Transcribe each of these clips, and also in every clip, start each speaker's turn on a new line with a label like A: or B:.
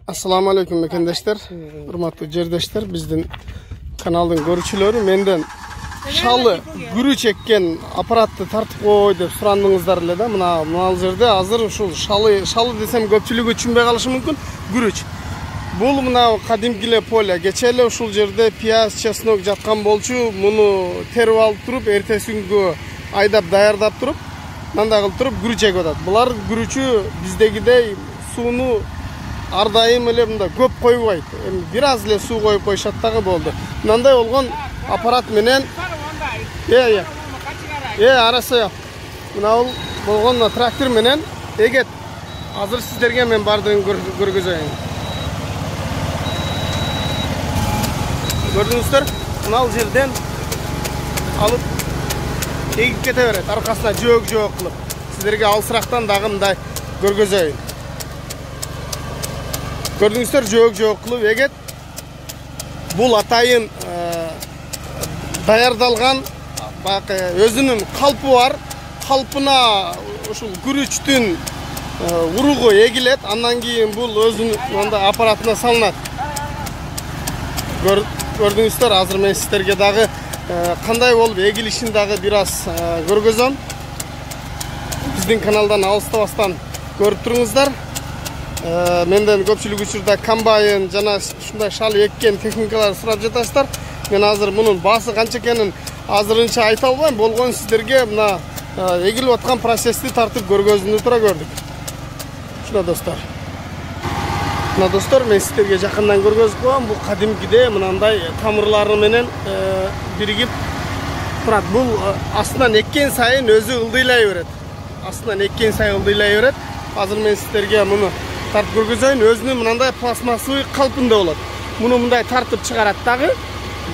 A: Assalamu alaikum mekendeshler, hurmatlı жердештер, bizden kanalın görüşçüleri menden şalı gürü çekken aparatты tartıp koy dep surandыңыздар da mına jerde azır uşul şalı desem köpçülük düşünbey kalışı mümkün gürüç. Bul mına kadimkile polya geçeli uşul jerde piyaz чеснок жаткан болчу муну терип алып туруп эртеси күнгө айдап даярдап туруп мындай кылып туруп гүрү чегип атат. Булар гүрүчү биздегидей сууну ар дайым эле мындай көп койбойт. Бир аз эле суу коюп коюшат дагы болду. Мындай болгон аппарат менен арасы мына болгон трактор менен эгет. Азыр сиздерге мен бардыгын көргөзөйүн. Gördüңүздөр, мына жерден алып эгип кете берет. Аркасына жөөк кылып. Сиздерге алсырактан дагы мындай көргөзөйүн. Gördüңүздөр, жөөк кылып эгет. Бул атайын даярдалган өзүнүн калпы бар. Калпына ушул күрүчтүн уругу эгилет. Андан кийин бул өзүнүн мындай аппаратына салынат. Gördüңүздөр, азыр мен сиздерге дагы кандай болуп эгилишин дагы бир аз көргөзөм. Биздин каналдан алыстабастан көрүп туруңуздар. Менден көпчүлүк учурда комбайн жана ушундай шал эккен техникалар сурап жатасыздар. Мен азыр мунун баасы канча экенин азырынча айта албайм. Болгон сиздерге мына эгилип аткан процессти тартып көргөзүүнү тура көрдүк. Ушуна достор. Мына достор, мен сиздерге жакындан көргөзүп коем. Бул кадимкиде мынандай тамырлары менен биригип турат. Бул астынан эккен сайын өзү ылдыйлай берет. Астынан эккен сайын ылдыйлай берет. Азыр мен сиздерге муну тартып көргөзөйүн. Өзүнүн мындай пластмассовый калпында болот. Муну мындай тартып чыгарат дагы.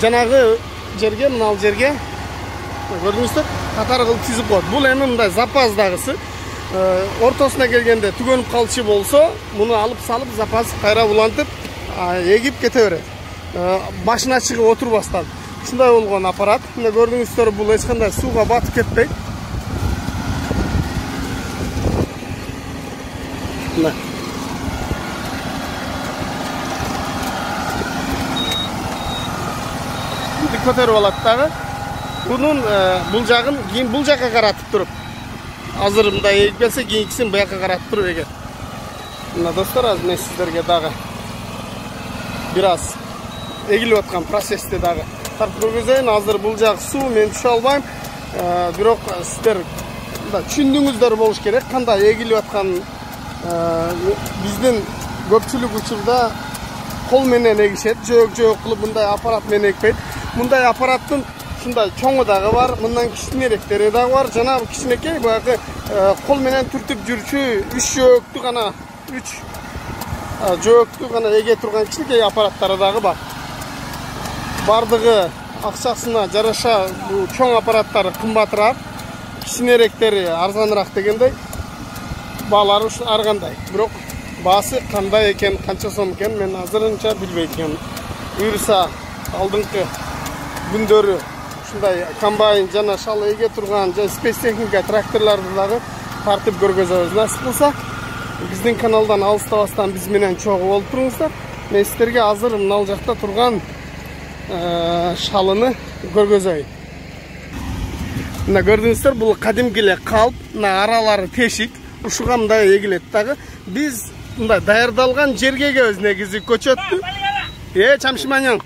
A: Жанагы жерге, мына жерге көрдүңүздөр, катар кылып тизип коет. Бул эми мындай запас дагысы. Ортосуна келгенде түгөнүп калчу болсо, муну алып салып запас кайра улантып, эгип кете берет. Башына чыгып отурбастан. Ушундай болгон аппарат. Мына көрдүңүздөр, бул эч кандай сууга батып кетпейт. Мына көтөрүп алат дагы. Бунун бул жагын кийин бул жакка каратып туруп. Азыр мындай эгип келсе, кийинкисин буяка каратып туруп эгет. Мына достор, азыр мен сиздерге дагы бир аз эгилип аткан процессти дагы тартып көргөзөйүн. Азыр бул жак суу, мен түшө албайм. Бирок сиздер түшүндүңүздөр болуш керек кандай эгилип аткан. Биздин көпчүлүк учурда кол менен эгишет, жөөк кылып мындай аппарат менен экпейт. Мындай аппараттын ушундай чоңу дагы бар, мындан кичинеректери дагы бар. Жана кичинекей баягы кол менен түртүп жүрчү 3 жөөктү гана, 3 жөөктү гана эге турган кичинекей аппараттары дагы бар. Бардыгы акчасына жараша бул чоң аппараттары кымбатыраак, кичинеректери арзаныраак дегендей. Баалары ушу ар кандай. Бирок баасы кандай экен, канча сом экен мен азырынча билбейт экенмин. Буюрса алдыңкы күндөрү ушундай комбайн жана шал эге турган жана спецтехника тракторларды дагы тартып көргөзөбүз. Насип кылса, биздин каналдан алыстабастан биз менен чогуу болуп туруңуздар. Мен сиздерге азыр мына жакта турган шалыны көргөзөйүн. Мына көрдүңүздөр, бул кадимки эле калп, мына аралары тешик. Ушуга мындай эгилет дагы. Биз мындай даярдалган жергеге өзүнө кизип көчөттү. Чамшыманяң.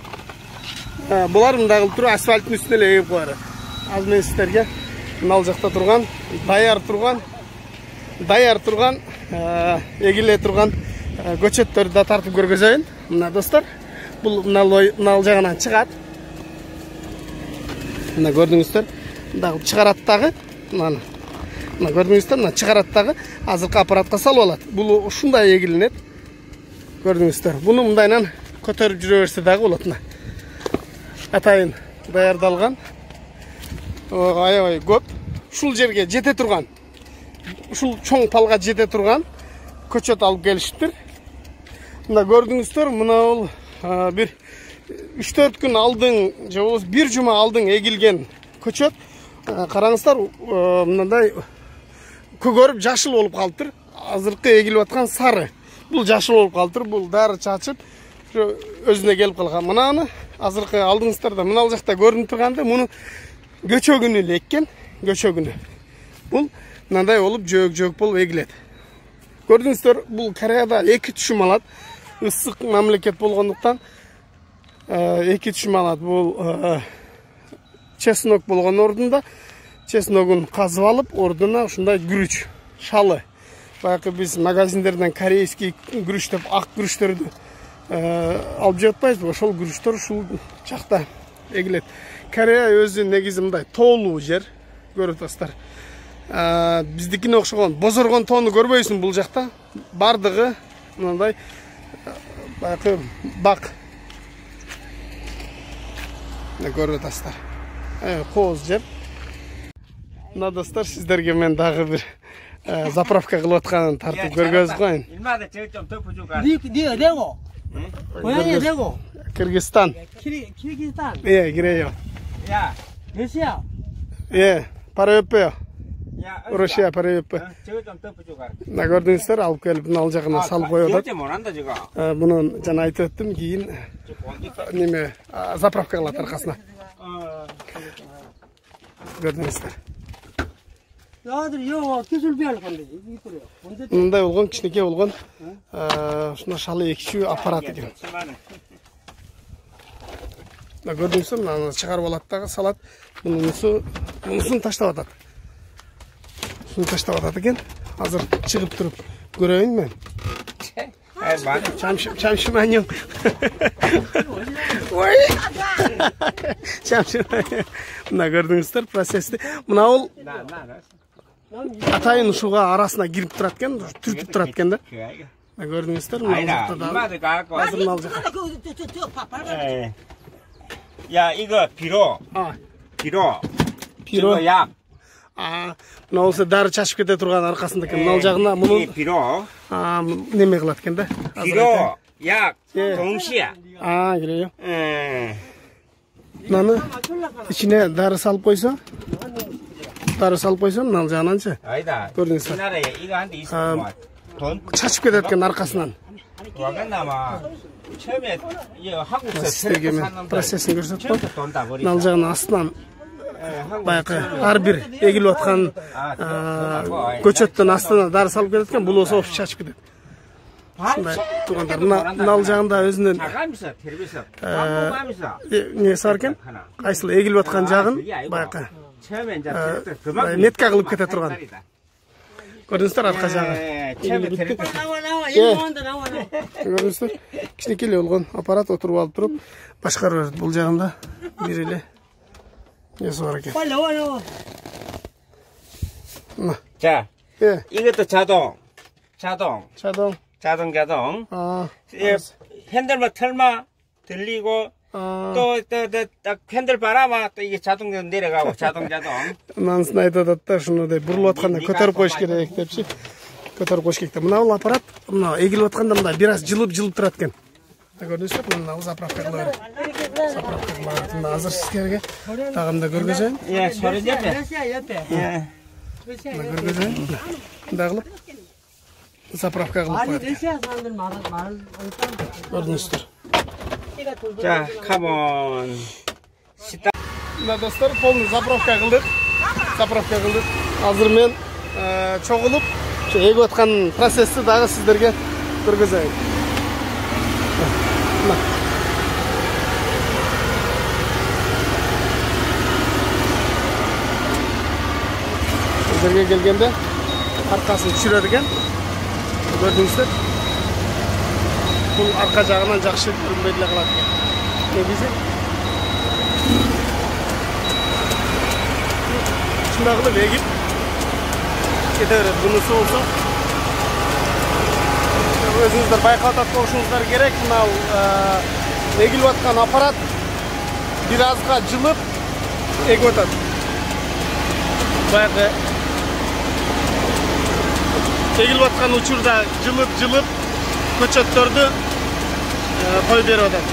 A: Булар мындай кылып туруп асфальттын үстүнө эле эгип коёр. Азыр мен сиздерге мына жакта турган, даяр турган, эгиле турган көчөттөрдү да тартып көргөзөйүн. Мына достор, бул мына жагынан чыгат. Мына көрдүңүздөр, мындай чыгарат дагы. Мына көрдүңүздөр, мына чыгарат дагы. Азыркы аппаратка салып алат. Бул ушундай эгилинет. Көрдүңүздөр. Буну мындайнан көтөрүп жүрө берсе дагы болот. Мына атайын даярдалган. Аябай көп. Ушул жерге жете турган. Ушул чоң палга жете турган көчөт алып келишиптир. Мына көрдүңүздөр, мына бул бир 3-4 күн алдың, же болбосо 1 жума алдың эгилген көчөт. Караңыздар, мындай көгөрүп жашыл болуп калыптыр. Азыркы эгилип аткан сары. Бұл жашыл болып қалдыр, бұл дәрі чачып, өзіне келіп қалған. Мынаны азырқы алдыңыздарда мынау жақта көрініп тұрғанда, мұны көчөгүнү леккен, көчөгүнү. Бұл мынандай болып жөөк болып егіледі. Көрдіңіздер, бұл Кореяда 2 түшім алады. Ысық мемлекет болғандықтан 2 түшім алады. Бұл чеснок болған ордында, чесногын қазып алып, ордына ушундай күрүч, шалы. Баягы биз магазиндерден корейский күрүч деп ак күрүчтөрдү алып жатпайбыз, ошол күрүчтөр ушул жакта эгилет. Корея өзү негизи мындай тоолуу жер, көрүп атасыздар. Биздикине окшогон бозоргон тоону көрбөйсүң бул жакта. Бардыгы мындай баягы бак. Көрүп атасыздар. Кооз жер. Мына достор, сиздерге мен дагы бир заправка кылып атканын тартып көргөзүп коюн.
B: 일마다 제일 좀 덮어주고.
C: 네 어디고? 고향이 어디고?
A: Кыргызстан.
C: 키르기스탄.
A: 예, 그래요.
B: 야,
C: 러시아.
A: 예, 바로 옆에요.
B: 야,
A: Rusya 바로 옆에.
B: 저거 좀 덮어주고.
A: Мына көрдүңүздөр, алып келип мына ал жагына салып коюп атат.
B: 절대 못한다 저거.
A: Мунун жана айтып өттүм, кийин неме заправка кылат аркасына. Көрдүңүздөр.
C: 야들 요 기술 배울 건데 이거요.
A: Мындай болгон, кичинекей болгон, ушуна шалы экчүү аппарат экен. Мына көрдүңүздөр, мына чыгарып алат дагы салат. Мунусун таштап атат. Мунусун таштап атат экен. Азыр чыгып туруп көрөйүн мен. 잠시만요. Ой. 잠시만요. мына көрдүңүздөр процессти. Мына ол атайын ушуга арасына кирип турат экен, түртүп турат экен да. Мына көрдүңүздөр, азыр мал жака.
B: 야, 이거 비료.
A: 비료.
B: 약.
A: мына болсо дары чачып кете турган аркасындагы мына жагына мунун
B: 비료.
A: неме кылат экен да.
B: 비료, 약, 동시야.
A: 그래요. мынаны ичине дары салып койсо, мына жагынанчы.
B: 아니다.
A: көрдүңүздөр.
B: 우리나라에 이거 한 대 있었구만. 돈?
A: чачып кетет экен аркасынан.
B: 와간다마. 처음에 이거 한국에서
A: Сиздерге мен процессин көрсөтөм.
B: 돈다 버리.
A: мына жагынын астынан баягы ар бир эгилип аткан көчөттөн астына дары салып кетет экен, бул болсо чачып кетет. Ушундай тургандар. Мына ал жагында өзүнүн
B: 나가면서 텔레비전 광고하면서
A: несі бар екен, кайсыл эгилип аткан жагын баягы
B: 처음에 이제 그만
A: метка кылып кете турган. көрдүңүздөр арка жагы.
B: 처음에 텔레비전
C: 나와 이거 온다 나와.
A: көрдүңүздөр, кичинекей болгон аппарат отуруп алып туруп башкарып берет. Бул жагында бир эле несі бар экен.
C: 빨리 나와.
B: 자,
A: 예,
B: 이것도 자동.
A: 자동.
B: 예, 핸들만 털마 들리고 또 핸들 바라마 또 이게 자동으로 내려가고 자동.
A: Мынанысын айтып атат да, ушундай бурулуп атканда көтөрүп коюш керек депчи. Көтөрүп коюш керек. Мына бул аппарат, мына эгилип атканда мындай бир аз жылып турат экен. Көрдүңүздөр, мына заправка кылып. Заправка кылып. Мына азыр сиздерге дагы көргөзөйүн.
B: 예, 소리 옆에.
C: 러시아 옆에.
B: 예.
A: көргөзөйүн. Мындай кылып заправка кылып
C: 아니
A: коет.
C: 러시아 사람들 말
A: көрдүңүздөр.
B: 자, 카본.
A: Мына достор, полный заправка кылдык. Азыр мен чогулуп, эгип аткан процессти дагы сиздерге көргөзөйүн. Сиздерге келгенде аркасын түшүрөт экен. Көрдүңүздөр. Бул арка жагынан жакшы көрүнбөй деле калат экен. Негизи ушундай кылып эгип кете берет. Бунусу болсо өзүңүздөр байкап атат болушуңуздар керек. Мына эгилип аткан аппарат бир азга жылып эгип атат. Баягы эгилип аткан учурда жылып көчөттөрдү коюп берип атат.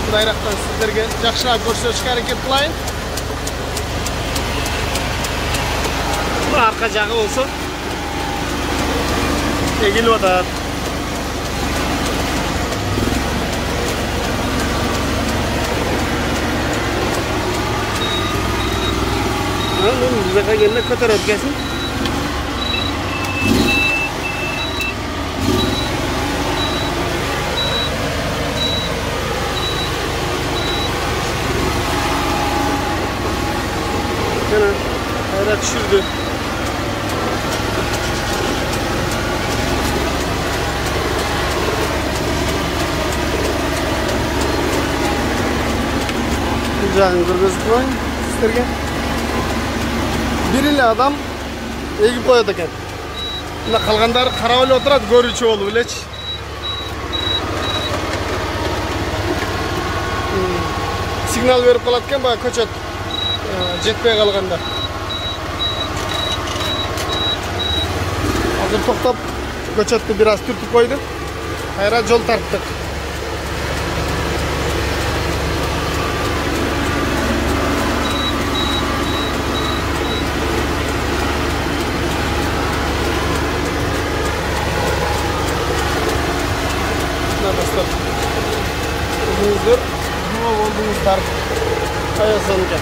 A: Мындайрактан сиздерге жакшыраак көрсөтүшкө аракет кылайын. Арка жагы болсо эгилип атат. Мен бұл жаққа келді көтеріп келсін. Yana hayrat düşürdü. Жағын көргізіп қойын сіздерге. Бірілі адам егіп қояды екен. Мына қалғандары қарап өлі отырады, көруші олы білечі. Сигнал беріп қалады екен, баға көчет жетпей қалғанда. Азыр тоқтап, көчетті біраз түртіп қойды. Қайра жол тарттық. Özünüzdür, hava oldunuzlar. Ayasınca.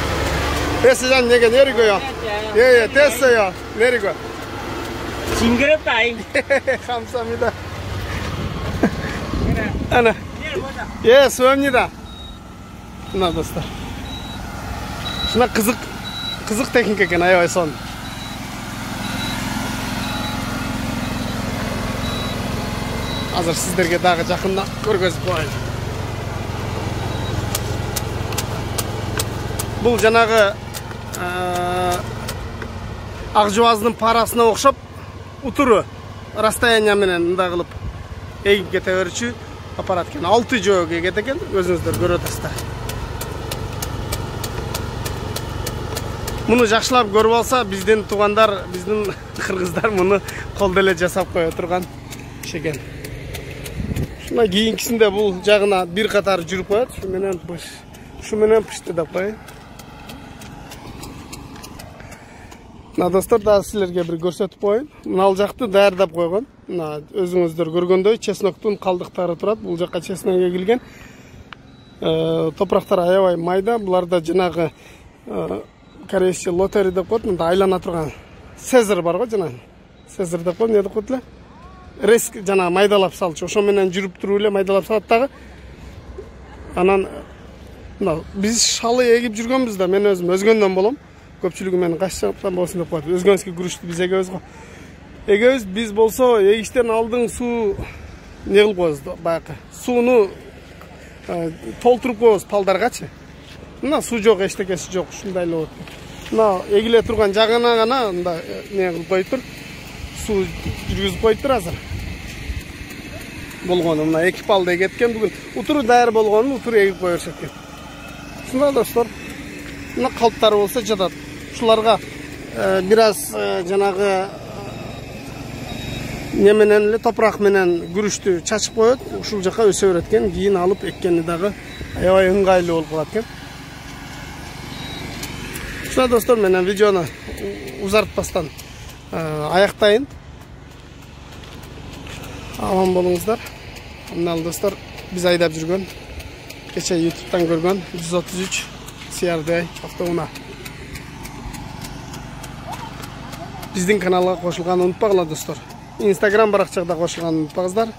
A: Tesican nege nereye koyuyor? Ye, tesi ya. Nereye koyuyor?
B: 징그럽다 아이.
A: 감사합니다. Ana. Ye, 수고합니다. Mına dostlar. Şuna kızık teknik eken ayay son. Hazır sizlerge dağı жақында көргізіп қойын. Бұл жаңағы Ақжуаздың парасына оқшап ұтыры расстояние менен мында қылып егіп кете өрчі аппарат кен. 6 жоо кете кен, өзіңіздер көріп отырсыздар. Мұны жақшылап көріп алса, бізден туғандар, біздің қырғыздар мұны қолды эле жасап қоя тұрған шекен. Шуна кийинкисинде бул жагына бир катар жүрүп коет. Шу менен пишти деп коеюн. Мына достор, да силерге бир көрсөтүп коеюн. Мына ал жакты даярдап койгон. Мына өзүңүздөр көргөндөй чесноктун калдыктары турат. Бул жакка чеснок эгилген. Топурактар аябай майда. Буларда жанагы корейче лотери деп коет. Мында айлана турган Сезер бар го жана. Сезер деп коет. Не деп коет эле? Реск жана майдалап салчу. Ошо менен жүрүп туруп эле майдалап салат дагы. Анан биз шалы эгип жүргөнбүз да, мен өзүм өзгөндөн болом. Көпчүлүгү мени каччаптан болсун деп коет. Өзгөнский күрүштү биз эгебиз го. Эгебиз биз болсо эгиштен алдың суу не кылып коебуз, баягы сууну толтуруп коебуз палдаргачы. Мына суу жок, эчтекеси жок, ушундай эле болот. Мына эгиле турган жагына гана мында не кылып коюптур. Суу жүргүзүп коюптур азыр. Болгону мына 2 палда эгеткен, бүгүн утуру даяр болгонун утуру эгип коюшат экен. Ушундай достор. Мына калптары болсо жатат. Ушуларга бир аз жанагы не менен эле топурак менен күрүштү чачып коет. Ушул жака өсө берет экен. Кийин алып эккени дагы аябай ыңгайлуу болуп калат экен. Ушундай достор, менен видеону узартпастан аяктайын. Аман болуңуздар. Мына достор, биз айдап жүргөн, кече YouTube'дан көргөн 133 CRD автоунаа. Биздин каналга кошулганды унутпагыла достор. Instagram баракчага да кошулганды унутпаңыздар.